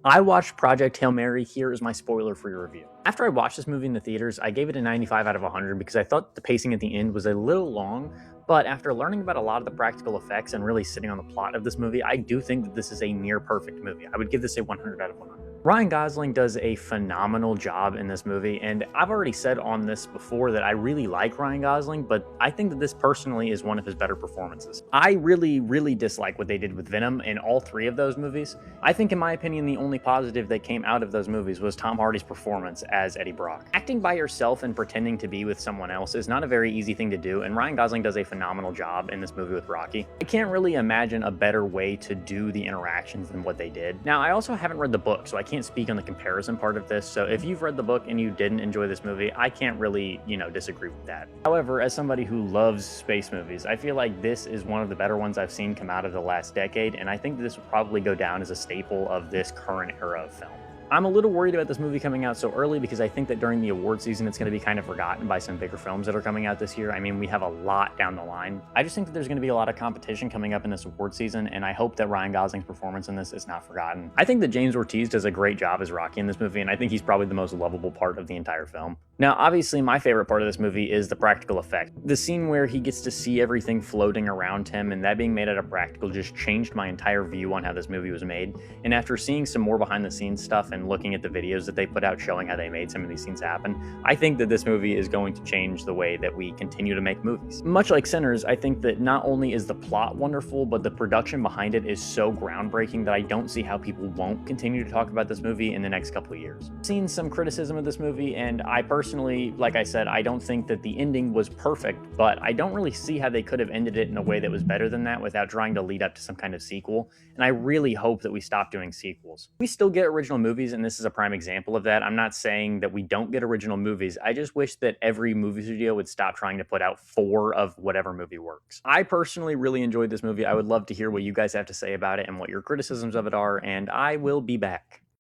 I watched Project Hail Mary. Here is my spoiler-free review. After I watched this movie in the theaters, I gave it a 95 out of 100 because I thought the pacing at the end was a little long, but after learning about a lot of the practical effects and really sitting on the plot of this movie, I do think that this is a near-perfect movie. I would give this a 100 out of 100. Ryan Gosling does a phenomenal job in this movie, and I've already said on this before that I really like Ryan Gosling, but I think that this personally is one of his better performances. I really dislike what they did with Venom in all three of those movies. I think, in my opinion, the only positive that came out of those movies was Tom Hardy's performance as Eddie Brock. Acting by yourself and pretending to be with someone else is not a very easy thing to do, and Ryan Gosling does a phenomenal job in this movie with Rocky. I can't really imagine a better way to do the interactions than what they did. Now, I also haven't read the book, so I can't speak on the comparison part of this, so if you've read the book and you didn't enjoy this movie, I can't really, disagree with that. However, as somebody who loves space movies, I feel like this is one of the better ones I've seen come out of the last decade, and I think this will probably go down as a staple of this current era of film. I'm a little worried about this movie coming out so early because I think that during the award season, it's going to be kind of forgotten by some bigger films that are coming out this year. I mean, we have a lot down the line. I just think that there's going to be a lot of competition coming up in this award season, and I hope that Ryan Gosling's performance in this is not forgotten. I think that James Ortiz does a great job as Rocky in this movie, and I think he's probably the most lovable part of the entire film. Now, obviously, my favorite part of this movie is the practical effect. The scene where he gets to see everything floating around him and that being made out of practical just changed my entire view on how this movie was made. And after seeing some more behind the scenes stuff and looking at the videos that they put out showing how they made some of these scenes happen, I think that this movie is going to change the way that we continue to make movies. Much like Sinners, I think that not only is the plot wonderful, but the production behind it is so groundbreaking that I don't see how people won't continue to talk about this movie in the next couple of years. I've seen some criticism of this movie, and I personally, like I said, I don't think that the ending was perfect, but I don't really see how they could have ended it in a way that was better than that without trying to lead up to some kind of sequel, and I really hope that we stop doing sequels. We still get original movies, and this is a prime example of that. I'm not saying that we don't get original movies. I just wish that every movie studio would stop trying to put out 4 of whatever movie works. I personally really enjoyed this movie. I would love to hear what you guys have to say about it and what your criticisms of it are, and I will be back.